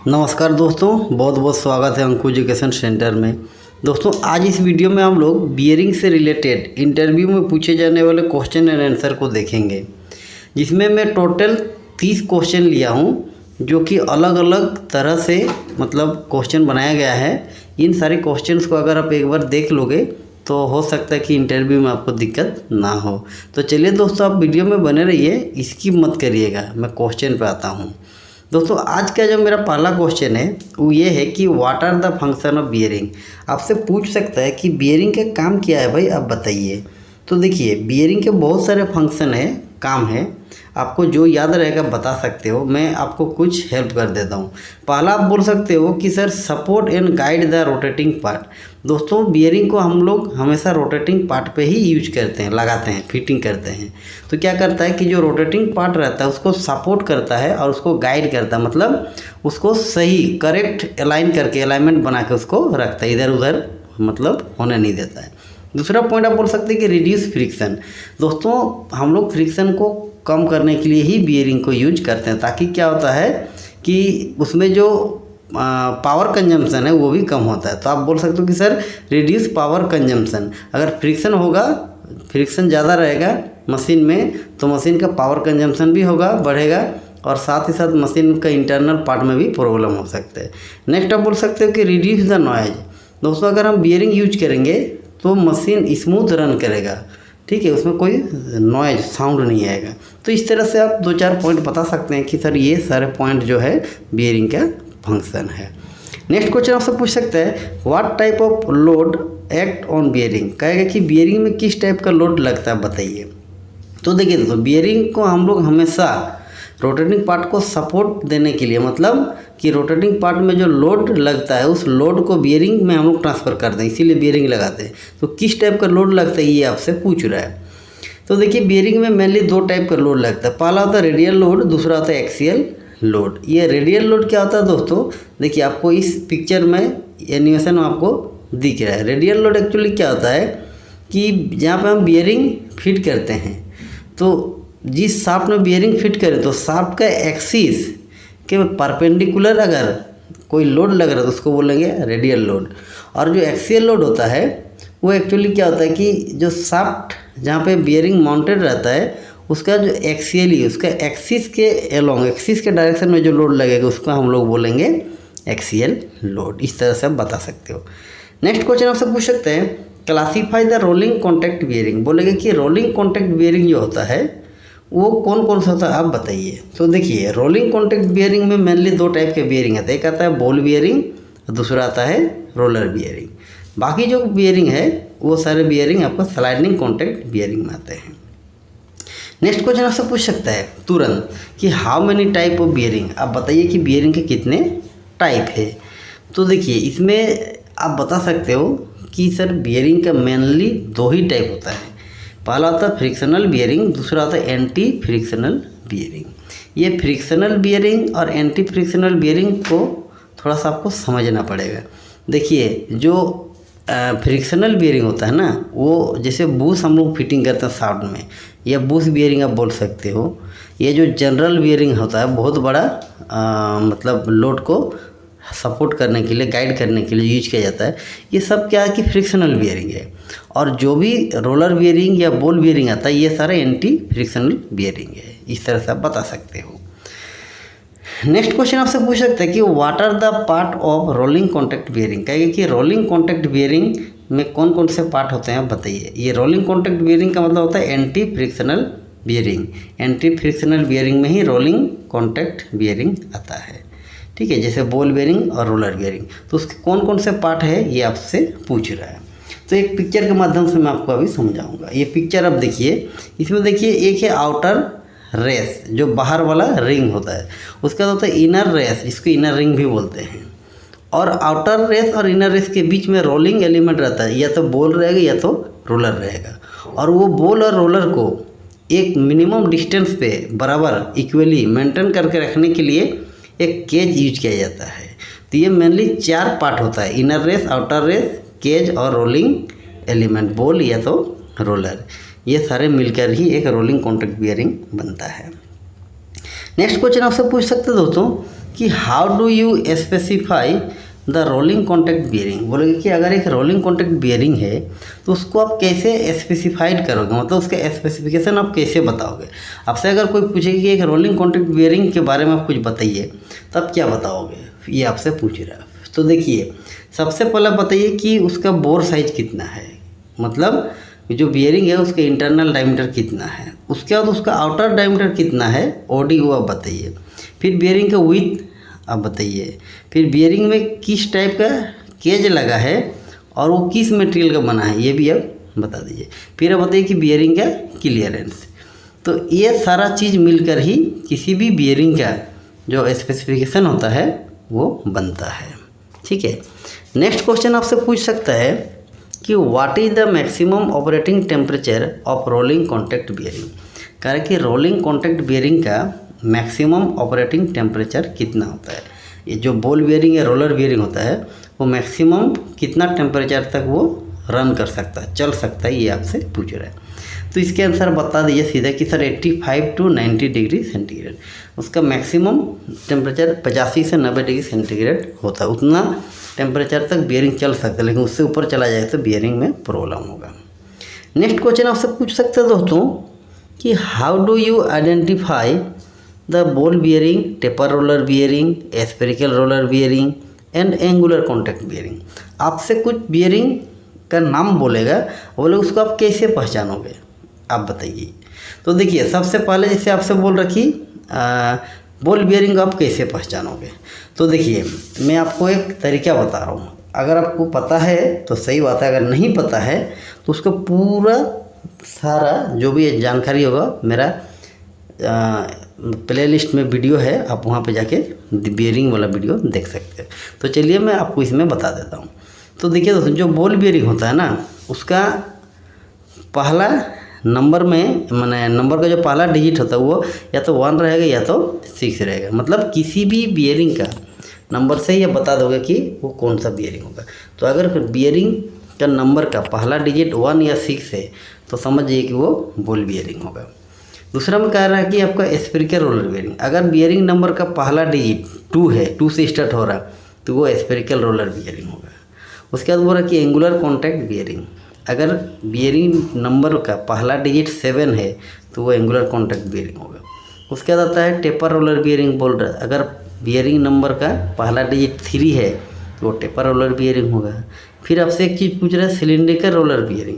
नमस्कार दोस्तों, बहुत बहुत स्वागत है अंकु एजुकेशन सेंटर में। दोस्तों, आज इस वीडियो में हम लोग बियरिंग से रिलेटेड इंटरव्यू में पूछे जाने वाले क्वेश्चन एंड आंसर को देखेंगे, जिसमें मैं टोटल 30 क्वेश्चन लिया हूं, जो कि अलग अलग तरह से क्वेश्चन बनाया गया है। इन सारे क्वेश्चंस को अगर आप एक बार देख लोगे तो हो सकता है कि इंटरव्यू में आपको दिक्कत ना हो। तो चलिए दोस्तों, आप वीडियो में बने रहिए, स्किप मत करिएगा। मैं क्वेश्चन पे आता हूँ। दोस्तों, आज का जो मेरा पहला क्वेश्चन है वो ये है कि what are the function of bearing. आपसे पूछ सकता है कि बियरिंग का काम क्या है भाई, आप बताइए। तो देखिए, बियरिंग के बहुत सारे फंक्शन है, काम है। आपको जो याद रहेगा बता सकते हो, मैं आपको कुछ हेल्प कर देता हूँ। पहला आप बोल सकते हो कि sir support and guide the rotating part. दोस्तों, बियरिंग को हम लोग हमेशा रोटेटिंग पार्ट पे ही यूज करते हैं, लगाते हैं, फिटिंग करते हैं। तो क्या करता है कि जो रोटेटिंग पार्ट रहता है उसको सपोर्ट करता है और उसको गाइड करता है, मतलब उसको सही करेक्ट अलाइन करके, अलाइनमेंट बना के उसको रखता है, इधर उधर होने नहीं देता है। दूसरा पॉइंट आप बोल सकते हैं कि रिड्यूस फ्रिक्शन। दोस्तों, हम लोग फ्रिक्शन को कम करने के लिए ही बियरिंग को यूज करते हैं, ताकि क्या होता है कि उसमें जो पावर कंजम्पशन है वो भी कम होता है। तो आप बोल सकते हो कि सर रिड्यूस पावर कंजम्पशन। अगर फ्रिक्शन होगा, फ्रिक्शन ज़्यादा रहेगा मशीन में, तो मशीन का पावर कंजम्पशन भी होगा, बढ़ेगा, और साथ ही साथ मशीन का इंटरनल पार्ट में भी प्रॉब्लम हो सकता है। नेक्स्ट आप बोल सकते हो कि रिड्यूस द नॉइज। दोस्तों, अगर हम बियरिंग यूज करेंगे तो मशीन स्मूथ रन करेगा, ठीक है, उसमें कोई नॉइज साउंड नहीं आएगा। तो इस तरह से आप 2-4 पॉइंट बता सकते हैं कि सर ये सारे पॉइंट जो है बियरिंग का फंक्शन है। नेक्स्ट क्वेश्चन आपसे पूछ सकते हैं what type of load act on bearing. कहेगा कि बियरिंग में किस टाइप का लोड लगता है, बताइए। तो देखिए दोस्तों, बियरिंग को हम लोग हमेशा रोटेटिंग पार्ट को सपोर्ट देने के लिए, मतलब कि रोटेटिंग पार्ट में जो लोड लगता है उस लोड को बियरिंग में हम लोग ट्रांसफ़र कर दें, इसीलिए बियरिंग लगाते हैं। तो किस टाइप का लोड लगता है ये आपसे पूछ रहा है। तो देखिए, बियरिंग में मेनली 2 टाइप का लोड लगता है। पहला होता है रेडियल लोड, दूसरा होता है एक्सियल लोड। ये रेडियल लोड क्या होता है दोस्तों, देखिए आपको इस पिक्चर में, एनिमेशन में आपको दिख रहा है। रेडियल लोड एक्चुअली क्या होता है कि जहाँ पर हम बियरिंग फिट करते हैं, तो जिस शाफ्ट में बियरिंग फिट करें तो शाफ्ट का एक्सिस के परपेंडिकुलर अगर कोई लोड लग रहा है तो उसको बोलेंगे रेडियल लोड। और जो एक्सियल लोड होता है वो एक्चुअली क्या होता है कि जो शाफ्ट जहाँ पे बियरिंग माउंटेड रहता है उसका जो एक्सियली, उसका एक्सिस के एलोंग, एक्सिस के डायरेक्शन में जो लोड लगेगा उसको हम लोग बोलेंगे एक्सियल लोड। इस तरह से आप बता सकते हो। नेक्स्ट क्वेश्चन आपसे पूछ सकते हैं classify the rolling contact bearing. बोलेंगे कि रोलिंग कॉन्टैक्ट बियरिंग जो होता है वो कौन कौन सा होता है, आप बताइए। तो देखिए, रोलिंग कॉन्टैक्ट बियरिंग में मेनली 2 टाइप के बियरिंग आते हैं। एक आता है बॉल बियरिंग और दूसरा आता है रोलर बियरिंग। बाकी जो बियरिंग है वो सारे बियरिंग आपको स्लाइडिंग कॉन्टैक्ट बियरिंग में आते हैं। नेक्स्ट क्वेश्चन आपसे पूछ सकता है तुरंत कि how many type of bearing. आप बताइए कि बियरिंग के कितने टाइप है। तो देखिए, इसमें आप बता सकते हो कि सर बियरिंग का मेनली 2 ही टाइप होता है। पहला होता है फ्रिक्शनल बियरिंग, दूसरा होता है एंटी फ्रिक्शनल बियरिंग। ये फ्रिक्शनल बियरिंग और एंटी फ्रिक्शनल बियरिंग को थोड़ा सा आपको समझना पड़ेगा। देखिए, जो फ्रिक्शनल बियरिंग होता है ना, वो जैसे बूश हम लोग फिटिंग करते हैं शाफ्ट में, या बूश बियरिंग आप बोल सकते हो। ये जो जनरल बियरिंग होता है, बहुत बड़ा लोड को सपोर्ट करने के लिए, गाइड करने के लिए यूज किया जाता है। ये सब क्या है कि फ्रिक्शनल बियरिंग है। और जो भी रोलर बियरिंग या बॉल बियरिंग आता है, ये सारा एंटी फ्रिक्शनल बियरिंग है। इस तरह से आप बता सकते हो। नेक्स्ट क्वेश्चन आपसे पूछ सकते हैं कि what are the part of rolling contact bearing. कहेंगे कि रोलिंग कॉन्टैक्ट बियरिंग में कौन कौन से पार्ट होते हैं, आप बताइए। ये रोलिंग कॉन्टैक्ट बियरिंग का मतलब होता है anti frictional bearing. Anti frictional bearing में ही रोलिंग कॉन्टैक्ट बियरिंग आता है, ठीक है, जैसे बॉल बियरिंग और रोलर बियरिंग। तो उसके कौन कौन से पार्ट है ये आपसे पूछ रहा है। तो एक पिक्चर के माध्यम से मैं आपको अभी समझाऊंगा। ये पिक्चर आप देखिए, इसमें देखिए एक है आउटर रेस, जो बाहर वाला रिंग होता है। उसका होता है इनर रेस, इसको इनर रिंग भी बोलते हैं। और आउटर रेस और इनर रेस के बीच में रोलिंग एलिमेंट रहता है, या तो बॉल रहेगा या तो रोलर रहेगा। और वो बॉल और रोलर को एक मिनिमम डिस्टेंस पे बराबर इक्वली मेंटेन करके रखने के लिए एक केज यूज किया जाता है। तो ये मेनली 4 पार्ट होता है, inner race, outer race, cage और रोलिंग एलिमेंट, बॉल या तो रोलर। ये सारे मिलकर ही एक रोलिंग कॉन्टैक्ट बियरिंग बनता है। नेक्स्ट क्वेश्चन आपसे पूछ सकते हैं दोस्तों कि how do you specify the rolling contact bearing. बोलोगे कि अगर एक रोलिंग कॉन्टैक्ट बियरिंग है तो उसको आप कैसे स्पेसिफाइड करोगे, मतलब उसका स्पेसिफिकेशन आप कैसे बताओगे। आपसे अगर कोई पूछे कि एक रोलिंग कॉन्टैक्ट बियरिंग के बारे में आप कुछ बताइए, तब क्या बताओगे, ये आपसे पूछ रहा है। तो देखिए, सबसे पहले बताइए कि उसका बोर साइज कितना है, मतलब जो बियरिंग है उसका इंटरनल डायमीटर कितना है। उसके बाद उसका आउटर डायमीटर कितना है, ओडी, वो आप बताइए। फिर बियरिंग का विड्थ आप बताइए। फिर बियरिंग में किस टाइप का केज लगा है और वो किस मटेरियल का बना है, ये भी आप बता दीजिए। फिर आप बताइए कि बियरिंग का क्लियरेंस। तो ये सारा चीज़ मिलकर ही किसी भी बियरिंग का जो स्पेसिफिकेशन होता है वो बनता है। ठीक है। नेक्स्ट क्वेश्चन आपसे पूछ सकता है कि what is the maximum operating temperature of rolling contact bearing. कह रहे कि रोलिंग कॉन्टैक्ट बियरिंग का मैक्सिमम ऑपरेटिंग टेम्परेचर कितना होता है। ये जो बॉल बियरिंग या रोलर बियरिंग होता है वो मैक्सिमम कितना टेम्परेचर तक वो रन कर सकता है, चल सकता है, ये आपसे पूछ रहा है। तो इसके आंसर बता दीजिए सीधा कि सर 85 to 90 डिग्री सेंटीग्रेड उसका मैक्सिमम टेम्परेचर 85 से 90 डिग्री सेंटीग्रेड होता है। उतना टेम्परेचर तक बियरिंग चल सकता है, लेकिन उससे ऊपर चला जाए तो बियरिंग में प्रॉब्लम होगा। नेक्स्ट क्वेश्चन आपसे पूछ सकते हैं दोस्तों कि how do you identify the ball bearing, taper roller bearing, spherical roller bearing and angular contact bearing. आपसे कुछ बियरिंग का नाम बोलेगा, बोले उसको आप कैसे पहचानोगे, आप बताइए। तो देखिए, सबसे पहले जैसे आपसे बोल रखी बॉल बियरिंग आप कैसे पहचानोगे। तो देखिए, मैं आपको एक तरीका बता रहा हूँ। अगर आपको पता है तो सही बात है, अगर नहीं पता है तो उसका पूरा सारा जो भी जानकारी होगा मेरा प्लेलिस्ट में वीडियो है, आप वहाँ पे जाके बियरिंग वाला वीडियो देख सकते हैं। तो चलिए मैं आपको इसमें बता देता हूँ। तो देखिए दोस्तों, जो बॉल बियरिंग होता है ना, उसका पहला नंबर में माने नंबर का जो पहला डिजिट होता है वो या तो 1 रहेगा या तो 6 रहेगा। मतलब किसी भी बियरिंग का नंबर से ही आप बता दोगे कि वो कौन सा बियरिंग होगा। तो अगर बियरिंग का नंबर का पहला डिजिट 1 या 6 है तो समझिए कि वो बॉल बियरिंग होगा। दूसरा में कह रहा है कि आपका स्फेरिकल रोलर बियरिंग। अगर बियरिंग नंबर का पहला डिजिट 2 है, 2 से स्टार्ट हो रहा तो वो स्फेरिकल रोलर बियरिंग होगा। उसके बाद बोल रहा है कि एंगुलर कॉन्टैक्ट बियरिंग। अगर बियरिंग नंबर का पहला डिजिट 7 है तो वो एंगुलर कॉन्टैक्ट बियरिंग होगा। उसके बाद आता है टेपर रोलर बियरिंग। बोल रहा है अगर बियरिंग नंबर का पहला डिजिट 3 है तो वो टेपर रोलर बियरिंग होगा। फिर आपसे एक चीज़ पूछ रहा है सिलिंड्रिकल रोलर बियरिंग।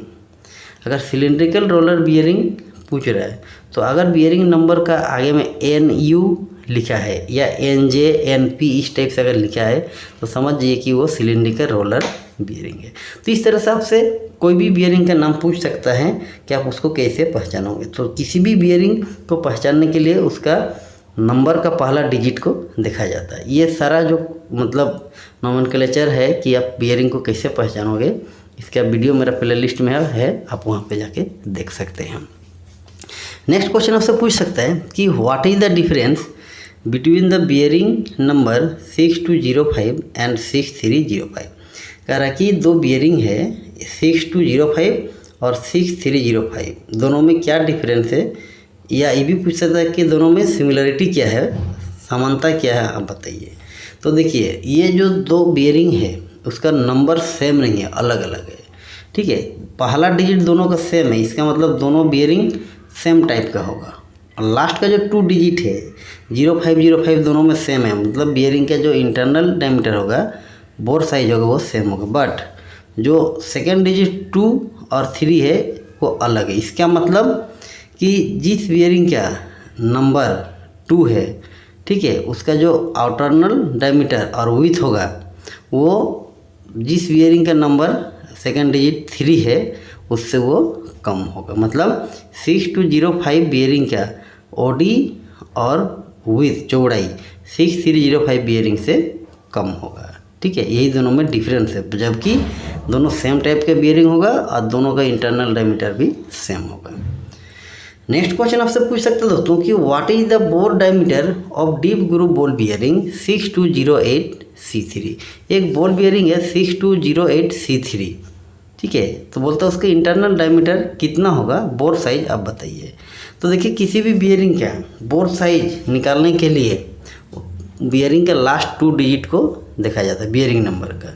अगर सिलिंड्रिकल रोलर बियरिंग पूछ रहा है तो अगर बियरिंग नंबर का आगे में NU लिखा है या NJ NP इस टाइप से अगर लिखा है तो समझ जाइए कि वो सिलिंड्रिकल रोलर बियरिंग है। तो इस तरह से आपसे कोई भी बियरिंग का नाम पूछ सकता है कि आप उसको कैसे पहचानोगे। तो किसी भी बियरिंग को पहचानने के लिए उसका नंबर का पहला डिजिट को देखा जाता है। ये सारा जो मतलब नोमेनक्लेचर है कि आप बियरिंग को कैसे पहचानोगे, इसका वीडियो मेरा प्लेलिस्ट में है, आप वहाँ पे जाके देख सकते हैं। नेक्स्ट क्वेश्चन आपसे पूछ सकता है कि what is the difference between the bearing number 6205 and 6305। कह रहा कि दो बियरिंग है 6205 और 6305, दोनों में क्या डिफरेंस है, या ये भी पूछ सकता है कि दोनों में सिमिलरिटी क्या है, समानता क्या है, आप बताइए। तो देखिए, ये जो दो बियरिंग है उसका नंबर सेम नहीं है, अलग अलग है। ठीक है, पहला डिजिट दोनों का सेम है, इसका मतलब दोनों बियरिंग सेम टाइप का होगा। और लास्ट का जो 2 डिजिट है 0505 दोनों में सेम है, मतलब बियरिंग का जो इंटरनल डायमीटर होगा, बोर साइज होगा, वो सेम होगा। बट जो सेकेंड डिजिट 2 और 3 है वो अलग है। इसका मतलब कि जिस बियरिंग का नंबर 2 है, ठीक है, उसका जो आउटरनल डायमीटर और विड्थ होगा वो जिस बियरिंग का नंबर सेकेंड डिजिट 3 है उससे वो कम होगा। मतलब 6205 बियरिंग का ओडी और विड्थ चौड़ाई 6305 बियरिंग से कम होगा। ठीक है, यही दोनों में डिफरेंस है, जबकि दोनों सेम टाइप के बियरिंग होगा और दोनों का इंटरनल डायमीटर भी सेम होगा। नेक्स्ट क्वेश्चन आपसे पूछ सकते हैं दोस्तों कि what is the bore diameter of deep group ball bearing 6208C3। एक बॉल बियरिंग है 6208C3, ठीक है। तो बोलता है उसके इंटरनल डायमीटर कितना होगा, बोर साइज आप बताइए। तो देखिए, किसी भी बियरिंग का बोर साइज निकालने के लिए बियरिंग का लास्ट 2 डिजिट को देखा जाता है बियरिंग नंबर का।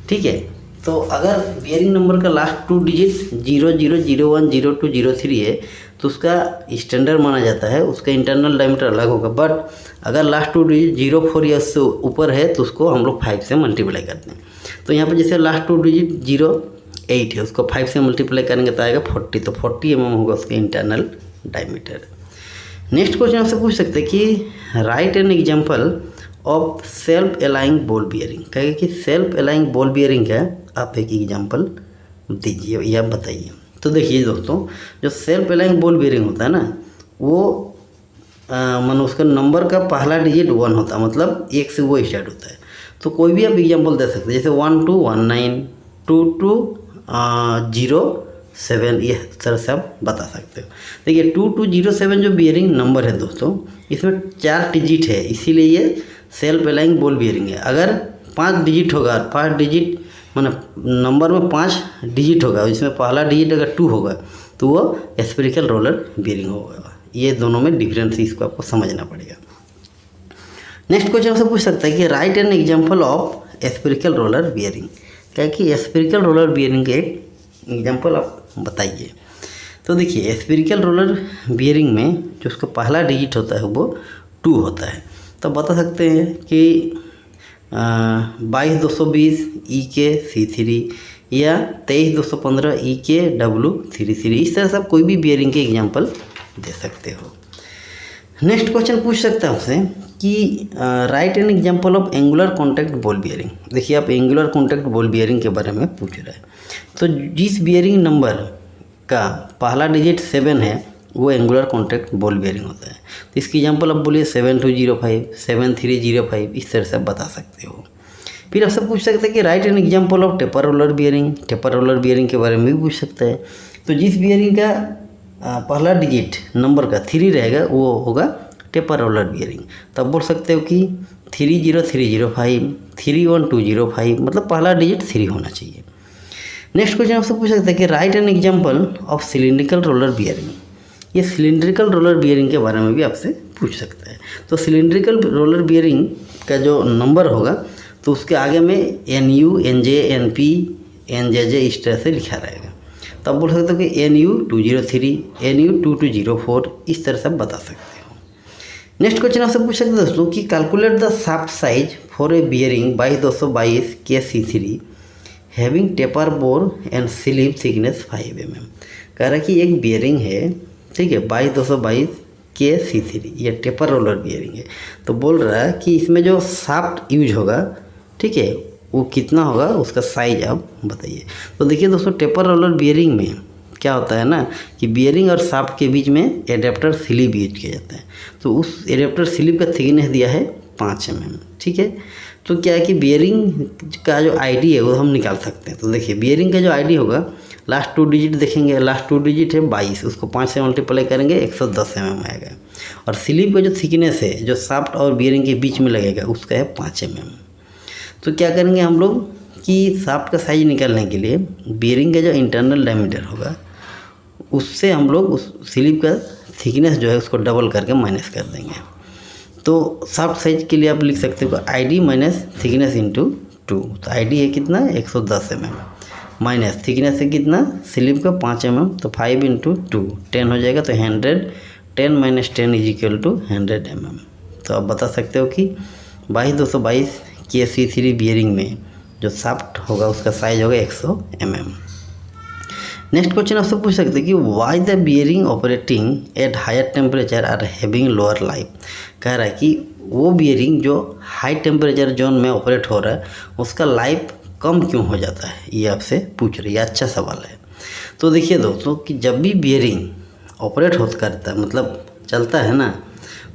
ठीक है, तो अगर बियरिंग नंबर का लास्ट 2 डिजिट 00, 01, 02, 03 है तो उसका स्टैंडर्ड माना जाता है, उसका इंटरनल डायमीटर अलग होगा। बट अगर लास्ट 2 डिजिट 04 या उससे ऊपर है तो उसको हम लोग 5 से मल्टीप्लाई करते हैं। तो यहाँ पर जैसे लास्ट 2 डिजिट 08 है, उसको 5 से मल्टीप्लाई करेंगे तो आएगा 40, तो 40 mm होगा उसका इंटरनल डायमीटर। नेक्स्ट क्वेश्चन आपसे पूछ सकते हैं कि write an example of self aligning ball bearing. कहेगा कि सेल्फ अलाइंग बॉल बियरिंग है, आप एक एग्जाम्पल दीजिए या बताइए। तो देखिए दोस्तों, जो सेल्फ अलाइंग बॉल बियरिंग होता है ना, वो मानो उसका नंबर का पहला डिजिट 1 होता है, मतलब 1 से वो स्टार्ट होता है। तो कोई भी आप एग्जाम्पल दे सकते हैं, जैसे 1219, 2207, ये तरह से आप बता सकते हो। देखिए 2207 जो बियरिंग नंबर है दोस्तों, इसमें 4 डिजिट है, इसीलिए ये सेल्फ अलाइंग बॉल बियरिंग है। अगर 5 डिजिट होगा, 5 डिजिट मतलब नंबर में 5 डिजिट होगा, इसमें पहला डिजिट अगर 2 होगा तो वो स्फेरिकल रोलर बियरिंग होगा। ये दोनों में डिफरेंस, इसको आपको समझना पड़ेगा। नेक्स्ट क्वेश्चन से पूछ सकता है कि write an example of spherical roller bearing. क्या कि स्फेरिकल रोलर बियरिंग के एक एग्जाम्पल आप बताइए। तो देखिए स्फेरिकल रोलर बियरिंग में जो उसका पहला डिजिट होता है वो 2 होता है। तो बता सकते हैं कि 22220 EK C3 या 23215 EK W33, इस तरह से आप कोई भी बियरिंग के एग्जाम्पल दे सकते हो। नेक्स्ट क्वेश्चन पूछ सकता है आपसे कि write an example of angular contact ball bearing. देखिए आप एंगुलर कॉन्टैक्ट बॉल बियरिंग के बारे में पूछ रहे हैं, तो जिस बियरिंग नंबर का पहला डिजिट 7 है वो एंगुलर कॉन्टैक्ट बॉल बियरिंग होता है। तो इसकी एग्जांपल आप बोलिए 7205, 7305, इस तरह से आप बता सकते हो। फिर आपसे पूछ सकते हैं कि write an example of taper roller bearing. Taper roller bearing के बारे में भी पूछ सकता है। तो जिस बियरिंग का पहला डिजिट नंबर का 3 रहेगा वो होगा टेपर रोलर बियरिंग। तब बोल सकते हो कि 30305, 31205, मतलब पहला डिजिट 3 होना चाहिए। नेक्स्ट क्वेश्चन आपसे पूछ सकते हैं कि write an example of cylindrical roller bearing. ये सिलिंड्रिकल रोलर बियरिंग के बारे में भी आपसे पूछ सकता है। तो सिलिंड्रिकल रोलर बियरिंग का जो नंबर होगा तो उसके आगे में NU, NJ, NP, NJJ इस तरह से लिखा रहेगा। तब बोल सकते हो कि NU 203, NU 2204, इस तरह से आप बता सकते हो। नेक्स्ट क्वेश्चन आपसे पूछ सकते हैं दोस्तों कि calculate the shaft size for a bearing 22222 KC3 having taper bore and sleeve thickness 5 mm। कह रहा है कि एक बियरिंग है, ठीक है, 22222 KC3, ये टेपर रोलर बियरिंग है। तो बोल रहा है कि इसमें जो शाफ्ट यूज होगा, ठीक है, वो कितना होगा, उसका साइज आप बताइए। तो देखिए दोस्तों, टेपर रोलर बियरिंग में क्या होता है ना कि बियरिंग और शाफ्ट के बीच में एडेप्टर स्लीव यूज किया जाता है। तो उस एडेप्टर स्लीव का थिकनेस दिया है 5 mm, ठीक है। तो क्या है कि बियरिंग का जो आईडी है वो हम निकाल सकते हैं। तो देखिए बियरिंग का जो आईडी होगा, लास्ट 2 डिजिट देखेंगे, लास्ट 2 डिजिट है 22, उसको 5 से मल्टीप्लाई करेंगे 110 mm आएगा। और स्लीव का जो थिकनेस है जो शाफ्ट और बियरिंग के बीच में लगेगा उसका है 5 mm। तो क्या करेंगे हम लोग कि शाफ्ट का साइज निकालने के लिए बियरिंग का जो इंटरनल डायमीटर होगा उससे हम लोग उस स्लीव का थिकनेस जो है उसको डबल करके माइनस कर देंगे। तो शाफ्ट साइज के लिए आप लिख सकते हो आईडी माइनस थिकनेस इंटू 2। तो आईडी है कितना 110 mm माइनस थिकनेस है कितना स्लीव का 5 mm, तो 5 × 2 10 हो जाएगा। तो 100, 10 - 10 = 100 mm। तो आप बता सकते हो कि 22222 KC3 बियरिंग में जो शाफ्ट होगा उसका साइज होगा 100 mm। नेक्स्ट क्वेश्चन आपसे पूछ सकते हैं कि why the bearing operating at higher temperature are having lower life. कह रहा है कि वो बियरिंग जो हाई टेम्परेचर जोन में ऑपरेट हो रहा है उसका लाइफ कम क्यों हो जाता है, ये आपसे पूछ रही है। अच्छा सवाल है। तो देखिए दोस्तों कि जब भी बियरिंग ऑपरेट करता है, मतलब चलता है ना,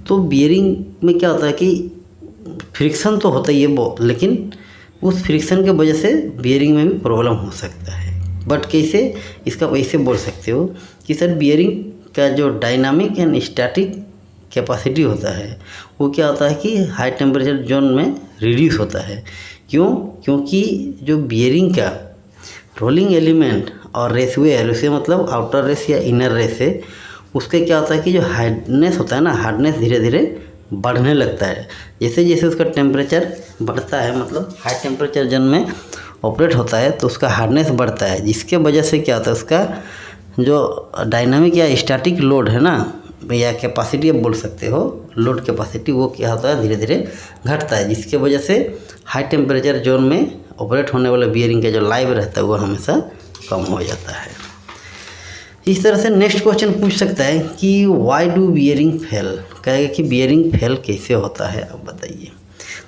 तो बियरिंग में क्या होता है कि फ्रिक्शन तो होता ही है वो, लेकिन उस फ्रिक्शन के वजह से बियरिंग में भी प्रॉब्लम हो सकता है। बट कैसे, इसका वैसे बोल सकते हो कि सर बियरिंग का जो डायनामिक एंड स्टैटिक कैपेसिटी होता है वो क्या होता है कि हाई टेम्परेचर जोन में रिड्यूस होता है। क्यों? क्योंकि जो बियरिंग का रोलिंग एलिमेंट और रेसवे मतलब आउटर रेस या इनर रेस है, उसके क्या होता है कि जो हार्डनेस होता है ना, हार्डनेस धीरे धीरे बढ़ने लगता है। जैसे जैसे उसका टेम्परेचर बढ़ता है, मतलब हाई टेम्परेचर जोन में ऑपरेट होता है, तो उसका हार्डनेस बढ़ता है, जिसके वजह से क्या होता है, उसका जो डायनामिक या स्टैटिक लोड है ना, या कैपेसिटी आप बोल सकते हो, लोड कैपेसिटी, वो क्या होता है, धीरे धीरे घटता है, जिसके वजह से हाई टेम्परेचर जोन में ऑपरेट होने वाले बियरिंग का जो लाइफ रहता है वो हमेशा कम हो जाता है। इस तरह से नेक्स्ट क्वेश्चन पूछ सकता है कि वाई डू बियरिंग फेल, कहेगा कि बियरिंग फेल कैसे होता है, अब बताइए।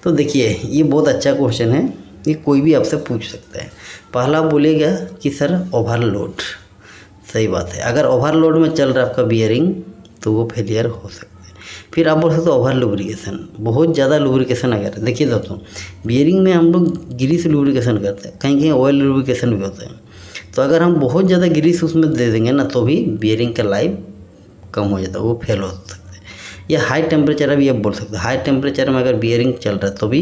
तो देखिए ये बहुत अच्छा क्वेश्चन है, ये कोई भी आपसे पूछ सकता है। पहला बोलेगा कि सर ओवरलोड, सही बात है, अगर ओवरलोड में चल रहा है आपका बियरिंग तो वो फेलियर हो सकता है। फिर आप बोल सकते हो ओवर लुब्रिकेशन, बहुत ज़्यादा लुब्रिकेशन अगर, देखिए दोस्तों बियरिंग में हम लोग ग्रीस लुब्रिकेशन करते हैं, कहीं कहीं ऑयल लुब्रिकेशन भी होता है, तो अगर हम बहुत ज़्यादा ग्रीस उसमें दे देंगे ना तो भी बियरिंग का लाइफ कम हो जाता है, वो फेल हो सकता है। या हाई टेम्परेचर, अभी आप बोल सकते हो हाई टेम्परेचर में अगर बियरिंग चल रहा है तो भी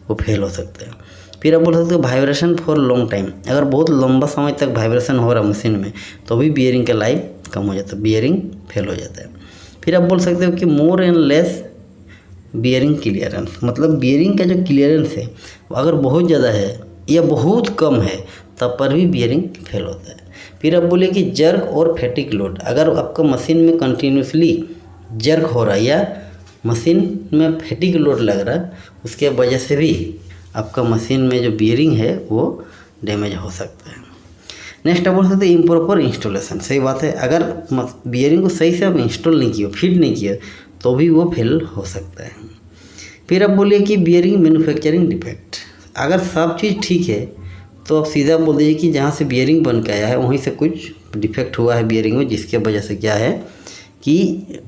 वो फेल हो सकता है। फिर आप बोल सकते हो वाइब्रेशन फॉर लॉन्ग टाइम, अगर बहुत लंबा समय तक वाइब्रेशन हो रहा है मशीन में तो भी बियरिंग का लाइफ कम हो जाता है, बियरिंग फेल हो जाता है। फिर आप बोल सकते हो कि more and less bearing clearance, मतलब बियरिंग का जो क्लियरेंस है अगर बहुत ज़्यादा है या बहुत कम है तब पर भी बियरिंग फेल होता है। फिर आप बोले कि जर्क और फैटिक लोड, अगर आपका मशीन में कंटिन्यूसली जर्क हो रहा है या मशीन में फैटिक लोड लग रहा है, उसके वजह से भी आपका मशीन में जो बियरिंग है वो डैमेज हो सकता है। नेक्स्ट आप बोल सकते हैं इम्प्रॉपर इंस्टॉलेशन, सही बात है, अगर बियरिंग को सही से आप इंस्टॉल नहीं किए, फिट नहीं किए तो भी वो फेल हो सकता है। फिर आप बोलिए कि बियरिंग मैन्युफैक्चरिंग डिफेक्ट, अगर सब चीज़ ठीक है तो आप सीधा बोल दीजिए कि जहाँ से बियरिंग बन के आया है वहीं से कुछ डिफेक्ट हुआ है बियरिंग में, जिसके वजह से क्या है कि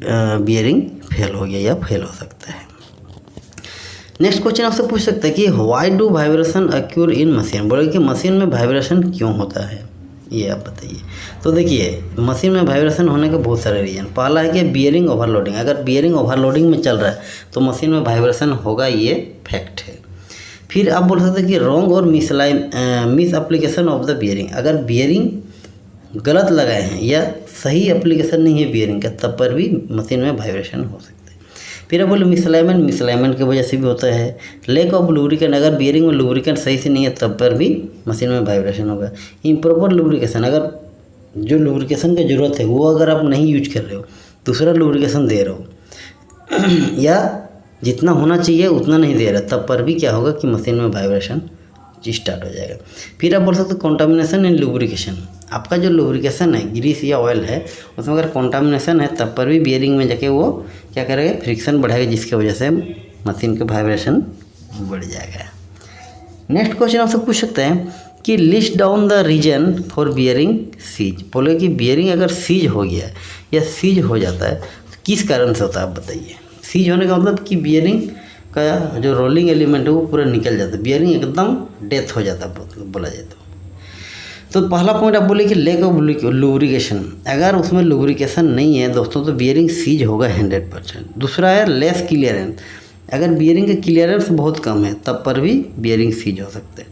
बियरिंग फेल हो गया या फेल हो सकता है। नेक्स्ट क्वेश्चन आपसे पूछ सकता है कि why do vibration occur in machine, बोले कि मशीन में वाइब्रेशन क्यों होता है, ये आप बताइए। तो देखिए मशीन में वाइब्रेशन होने के बहुत सारे रीजन, पहला है कि बियरिंग ओवरलोडिंग, अगर बियरिंग ओवरलोडिंग में चल रहा है तो मशीन में वाइब्रेशन होगा, ये फैक्ट है। फिर आप बोल सकते हैं कि रॉन्ग और miss application of the bearing, अगर बियरिंग गलत लगाए हैं या सही एप्लीकेशन नहीं है बियरिंग का तब पर भी मशीन में वाइब्रेशन हो सकता है। फिर आप बोले मिसलाइनमेंट की वजह से भी होता है। लैक ऑफ लुब्रिकेंट, अगर बियरिंग में लुब्रिकेंट सही से नहीं है तब पर भी मशीन में वाइब्रेशन होगा। इम्प्रॉपर लुब्रिकेशन, अगर जो लुब्रिकेशन की ज़रूरत है वो अगर आप नहीं यूज कर रहे हो, दूसरा लुब्रिकेशन दे रहे हो या जितना होना चाहिए उतना नहीं दे रहा, तब पर भी क्या होगा कि मशीन में वाइब्रेशन स्टार्ट हो जाएगा। फिर आप बोल सकते हो कॉन्टामिनेशन इन लुब्रिकेशन, आपका जो लुब्रिकेशन है ग्रीस या ऑयल है उसमें अगर कॉन्टामिनेशन है तब पर भी बियरिंग में जाके वो क्या करेगा, फ्रिक्शन बढ़ाएगा, जिसकी वजह से मशीन का वाइब्रेशन बढ़ जाएगा। नेक्स्ट क्वेश्चन आपसे पूछ सकते हैं कि list down the reason for bearing seize, बोले कि बियरिंग अगर सीज हो गया या सीज हो जाता है तो किस कारण से होता है, आप बताइए। सीज होने का मतलब कि बियरिंग का जो रोलिंग एलिमेंट है वो पूरा निकल जाता है, बियरिंग एकदम डेथ हो जाता है बोला जाए तो पहला पॉइंट आप बोले कि लैक ऑफ लुब्रिकेशन, अगर उसमें लुब्रिकेशन नहीं है दोस्तों तो बियरिंग सीज होगा 100%। दूसरा है लेस क्लियरेंस, अगर बियरिंग का क्लियरेंस बहुत कम है तब पर भी बियरिंग सीज हो सकते हैं।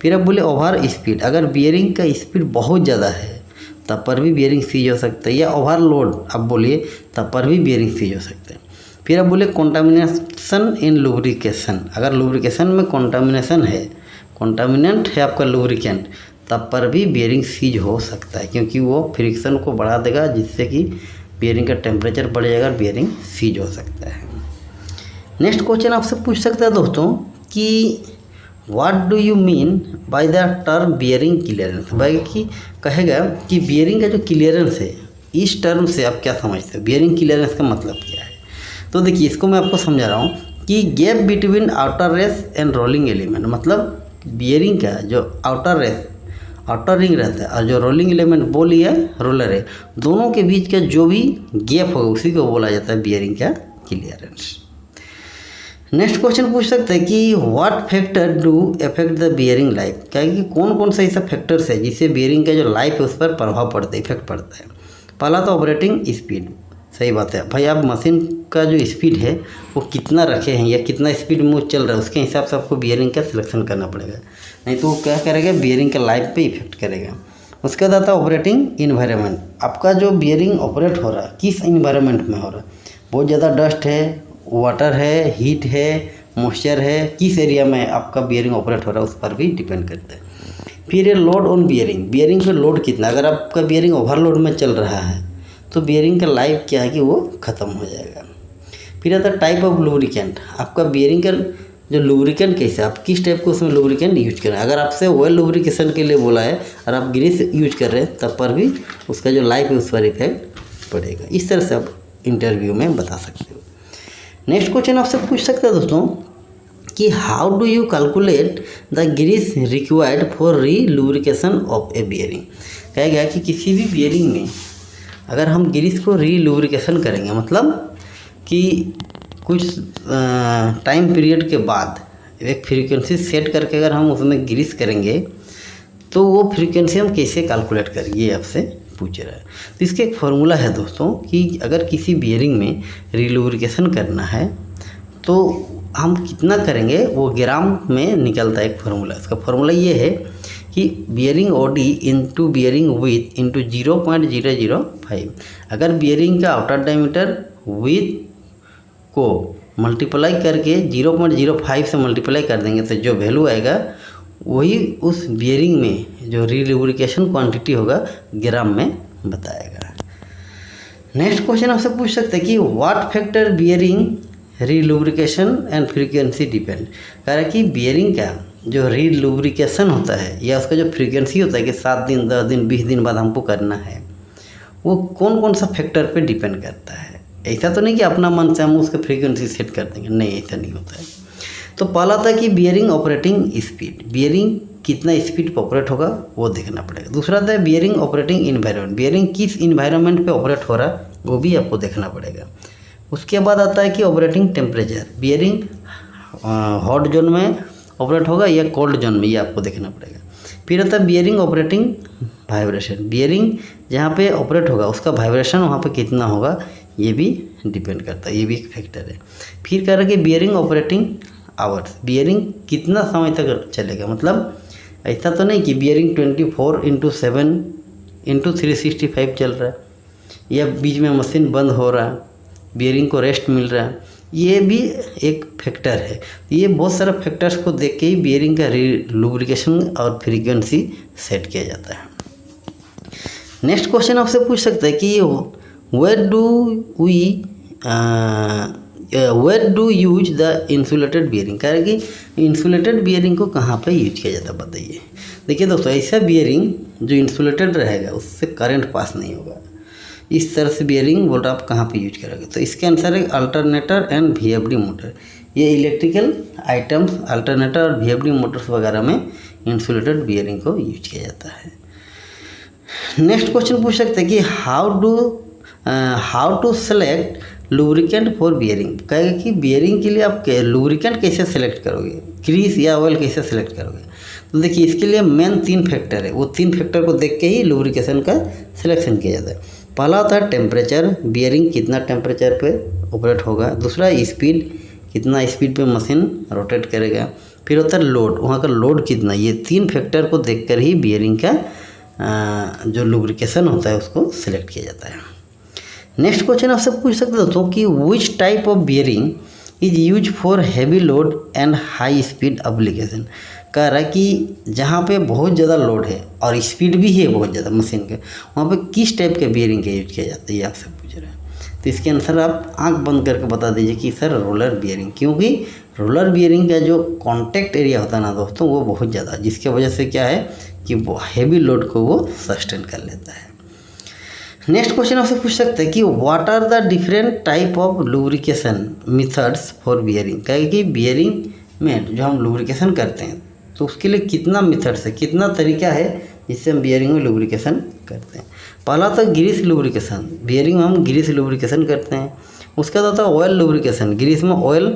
फिर आप बोले ओवर स्पीड, अगर बियरिंग का स्पीड बहुत ज़्यादा है तब पर भी बियरिंग सीज हो सकता है। या ओवरलोड आप बोलिए तब पर भी बियरिंग सीज हो सकते हैं। फिर आप बोले कॉन्टामिनेशन इन लुब्रिकेशन, अगर लुब्रिकेशन में कॉन्टामिनेशन है, कॉन्टामिनेंट है आपका लुब्रिकेंट, तब पर भी बियरिंग सीज हो सकता है, क्योंकि वो फ्रिक्शन को बढ़ा देगा जिससे कि बियरिंग का टेम्परेचर बढ़ जाएगा और बियरिंग सीज हो सकता है। नेक्स्ट क्वेश्चन आपसे पूछ सकता है दोस्तों कि what do you mean by the term bearing clearance, भाई कि कहेगा कि बियरिंग का जो क्लियरेंस है इस टर्म से आप क्या समझते हो, बियरिंग क्लियरेंस का मतलब क्या है। तो देखिए इसको मैं आपको समझा रहा हूँ कि gap between outer race and rolling element, मतलब बियरिंग का जो आउटर रिंग रहता है और जो रोलिंग एलिमेंट बोल या रोलर है, दोनों के बीच का जो भी गैप होगा उसी को बोला जाता है बियरिंग का क्लियरेंस। नेक्स्ट क्वेश्चन पूछ सकते हैं कि what factor do affect the bearing life, क्या कि कौन कौन सा ऐसा फैक्टर्स है जिससे बियरिंग का जो लाइफ है उस पर प्रभाव पड़ता है, इफेक्ट पड़ता है। पहला तो ऑपरेटिंग स्पीड, सही बात है भाई, आप मशीन का जो स्पीड है वो कितना रखे हैं या कितना स्पीड में वो चल रहा है उसके हिसाब से आपको बियरिंग का सिलेक्शन करना पड़ेगा, नहीं तो वो क्या करेगा, बियरिंग के लाइफ पे इफेक्ट करेगा। उसके बाद आता है ऑपरेटिंग इन्वायरमेंट, आपका जो बियरिंग ऑपरेट हो रहा है किस इन्वायरमेंट में हो रहा है, बहुत ज़्यादा डस्ट है, वाटर है, हीट है, मॉइस्चर है, किस एरिया में आपका बियरिंग ऑपरेट हो रहा है उस पर भी डिपेंड करता है। फिर ये लोड ऑन बियरिंग, बियरिंग पे लोड कितना, अगर आपका बियरिंग ओवरलोड में चल रहा है तो बियरिंग का लाइफ क्या है कि वो ख़त्म हो जाएगा। फिर आता है टाइप ऑफ लुब्रिकेंट, आपका बियरिंग का जो लुब्रिकेंट कैसे, आप किस टाइप को उसमें लुब्रिकेंट यूज करें। अगर आपसे ऑयल लुब्रिकेशन के लिए बोला है और आप ग्रीस यूज कर रहे हैं तब पर भी उसका जो लाइफ है उस पर इफेक्ट पड़ेगा। इस तरह से आप इंटरव्यू में बता सकते हो। नेक्स्ट क्वेश्चन आपसे पूछ सकते हैं दोस्तों कि how do you calculate the grease required for relubrication of a bearing. कहा गया कि किसी भी बियरिंग में अगर हम ग्रीस को री लुब्रिकेशन करेंगे, मतलब कि कुछ टाइम पीरियड के बाद एक फ्रीक्वेंसी सेट करके अगर हम उसमें ग्रीस करेंगे तो वो फ्रीक्वेंसी हम कैसे कैलकुलेट करेंगे, ये आपसे पूछ रहा है। तो इसका एक फार्मूला है दोस्तों कि अगर किसी बियरिंग में रीलुब्रिकेशन करना है तो हम कितना करेंगे वो ग्राम में निकलता है एक फार्मूला। इसका फार्मूला ये है कि bearing OD into bearing width into 0.005। अगर बियरिंग का आउटर डायमीटर विथ को मल्टीप्लाई करके 0.05 से मल्टीप्लाई कर देंगे तो जो वैल्यू आएगा वही उस बियरिंग में जो रीलुब्रिकेशन क्वांटिटी होगा ग्राम में बताएगा। नेक्स्ट क्वेश्चन आपसे पूछ सकते हैं कि what factor bearing relubrication and frequency depend. कह रहा है कि बियरिंग का जो रीलुब्रिकेशन होता है या उसका जो फ्रीक्वेंसी होता है कि 7 दिन 10 दिन 20 दिन बाद हमको करना है, वो कौन कौन सा फैक्टर पे डिपेंड करता है। ऐसा तो नहीं कि अपना मन से हम उसका फ्रीक्वेंसी सेट कर देंगे, नहीं ऐसा नहीं होता है। तो पहला था कि बियरिंग ऑपरेटिंग स्पीड, बियरिंग कितना स्पीड पर ऑपरेट होगा वो देखना पड़ेगा। दूसरा था बियरिंग ऑपरेटिंग इन्वायरमेंट, बियरिंग किस इन्वायरमेंट पे ऑपरेट हो रहा है वो भी आपको देखना पड़ेगा। उसके बाद आता है कि operating temperature, bearing hot zone में ऑपरेट होगा या कोल्ड जोन में, ये आपको देखना पड़ेगा। फिर आता है बियरिंग ऑपरेटिंग वाइब्रेशन, बियरिंग जहाँ पे ऑपरेट होगा उसका वाइब्रेशन वहाँ पे कितना होगा ये भी डिपेंड करता है, ये भी एक फैक्टर है। फिर कह रहा है कि बियरिंग ऑपरेटिंग आवर्स, बियरिंग कितना समय तक चलेगा, मतलब ऐसा तो नहीं कि बियरिंग 24/7/365 चल रहा है या बीच में मशीन बंद हो रहा है, बियरिंग को रेस्ट मिल रहा है, ये भी एक फैक्टर है। ये बहुत सारे फैक्टर्स को देख के ही बियरिंग का लुब्रिकेशन और फ्रीक्वेंसी सेट किया जाता है। नेक्स्ट क्वेश्चन आपसे पूछ सकते हैं कि where do use the insulated bearing. कह रहे कि इंसुलेटेड बियरिंग को कहाँ पे यूज किया जाता है बताइए। देखिए दोस्तों, ऐसा बियरिंग जो इंसुलेटेड रहेगा उससे करंट पास नहीं होगा, इस तरह से बियरिंग बोल रहा आप कहाँ पे यूज करोगे। तो इसके आंसर है अल्टरनेटर एंड VFD मोटर। ये इलेक्ट्रिकल आइटम्स अल्टरनेटर और VFD मोटर्स वगैरह में इंसुलेटेड बियरिंग को यूज किया जाता है। नेक्स्ट क्वेश्चन पूछ सकते हैं कि how to select lubricant for bearing. कहेगा कि बियरिंग के लिए आप लुब्रिकेंट कैसे सेलेक्ट करोगे, ग्रीस या ऑयल कैसे सेलेक्ट करोगे। तो देखिए इसके लिए मेन 3 फैक्टर है, वो 3 फैक्टर को देख के ही लुब्रिकेशन का सिलेक्शन किया जाता है। पहला होता है टेम्परेचर, बियरिंग कितना टेम्परेचर पे ऑपरेट होगा। दूसरा स्पीड, कितना स्पीड पे मशीन रोटेट करेगा। फिर होता है लोड, वहाँ का लोड कितना। ये 3 फैक्टर को देखकर ही बियरिंग का जो लुब्रिकेशन होता है उसको सिलेक्ट किया जाता है। नेक्स्ट क्वेश्चन आपसे पूछ सकते हो कि which type of bearing is use for heavy load and high speed application. कह रहा है कि जहाँ पे बहुत ज़्यादा लोड है और स्पीड भी है बहुत ज़्यादा मशीन के, वहाँ पे किस टाइप के बियरिंग का यूज किया जाता है, ये आपसे पूछ रहा है। तो इसके आंसर आप आंख बंद करके बता दीजिए कि सर रोलर बियरिंग, क्योंकि रोलर बियरिंग का जो कॉन्टैक्ट एरिया होता है ना दोस्तों वो बहुत ज़्यादा, जिसके वजह से क्या है कि वो हैवी लोड को वो सस्टेन कर लेता है। नेक्स्ट क्वेश्चन आपसे पूछ सकते हैं कि what are the different type of lubrication methods for bearing. कहेगा कि बियरिंग में जो हम लुब्रिकेशन करते हैं तो उसके लिए कितना मेथड्स है, कितना तरीका है जिससे हम बियरिंग में लुब्रिकेशन करते हैं। पहला तो ग्रीस लुब्रिकेशन, बियरिंग में हम ग्रीस लुब्रिकेशन करते हैं। उसका तो था ऑयल लुब्रिकेशन, ग्रीस में ऑयल,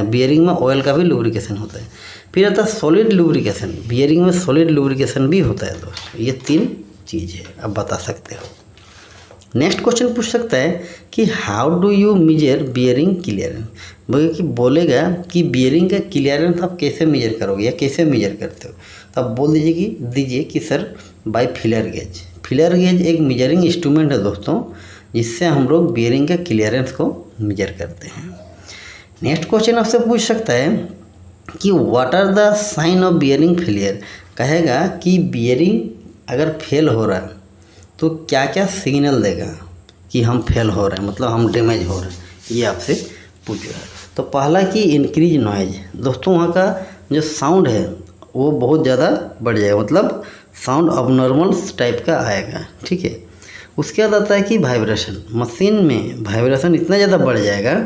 बियरिंग में ऑयल का भी लुब्रिकेशन होता है। फिर आता है सॉलिड लुब्रिकेशन, बियरिंग में सॉलिड लुब्रिकेशन भी होता है दोस्तों। ये 3 चीज़ है, आप बता सकते हो। नेक्स्ट क्वेश्चन पूछ सकता है कि how do you measure bearing clearance. बोलेगा कि बियरिंग का क्लियरेंस आप कैसे मेजर करोगे या कैसे मेजर करते हो। तो आप बोल दीजिए कि sir by feeler gauge. Feeler gauge एक मेजरिंग इंस्ट्रूमेंट है दोस्तों, जिससे हम लोग बियरिंग का क्लियरेंस को मेजर करते हैं। नेक्स्ट क्वेश्चन आपसे पूछ सकता है कि what are the sign of bearing failure. कहेगा कि बियरिंग अगर फेल हो रहा है तो क्या क्या सिग्नल देगा कि हम फेल हो रहे हैं, मतलब हम डैमेज हो रहे हैं, ये आपसे पूछ रहा है। तो पहला कि इंक्रीज नॉइज। दोस्तों वहाँ का जो साउंड है वो बहुत ज़्यादा बढ़ जाएगा, मतलब साउंड अबनॉर्मल टाइप का आएगा, ठीक है। उसके बाद आता है कि वाइब्रेशन। मशीन में वाइब्रेशन इतना ज़्यादा बढ़ जाएगा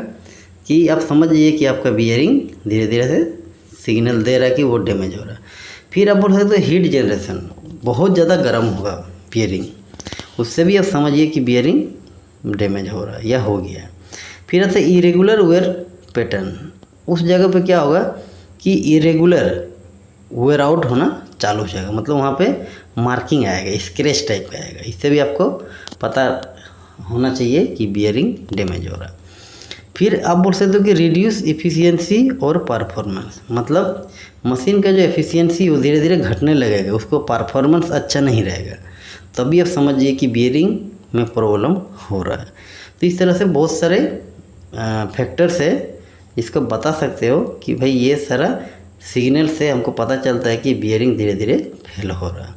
कि आप समझ जाइए कि आपका बियरिंग धीरे धीरे से सिग्नल दे रहा है कि वो डैमेज हो रहा है। फिर आप बोल सकते हो हीट जनरेशन, बहुत ज़्यादा गर्म होगा बियरिंग, उससे भी आप समझिए कि बियरिंग डैमेज हो रहा है या हो गया है। फिर आता है इरेगुलर वेयर पैटर्न। उस जगह पे क्या होगा कि इरेगुलर वेयर आउट होना चालू हो जाएगा, मतलब वहाँ पे मार्किंग आएगा, स्क्रैच टाइप का आएगा। इससे भी आपको पता होना चाहिए कि बियरिंग डैमेज हो रहा है। फिर आप बोल सकते हो कि रिड्यूस एफिशिएंसी और परफॉर्मेंस, मतलब मशीन का जो एफिशिएंसी वो धीरे धीरे घटने लगेगा, उसको परफॉर्मेंस अच्छा नहीं रहेगा, तभी आप समझिए कि बियरिंग में प्रॉब्लम हो रहा है। तो इस तरह से बहुत सारे फैक्टर्स है इसको बता सकते हो कि भाई ये सारा सिग्नल से हमको पता चलता है कि बियरिंग धीरे धीरे फेल हो रहा है।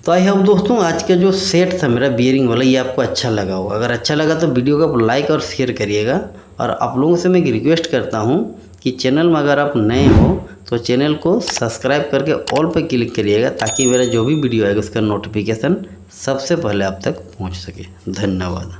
तो आई होप दोस्तों आज का जो सेट था मेरा बियरिंग वाला ये आपको अच्छा लगा होगा। अगर अच्छा लगा तो वीडियो को आप लाइक और शेयर करिएगा। और आप लोगों से मैं एक रिक्वेस्ट करता हूँ कि चैनल में अगर आप नए हो तो चैनल को सब्सक्राइब करके ऑल पे क्लिक करिएगा, ताकि मेरा जो भी वीडियो आएगा उसका नोटिफिकेशन सबसे पहले आप तक पहुँच सके। धन्यवाद।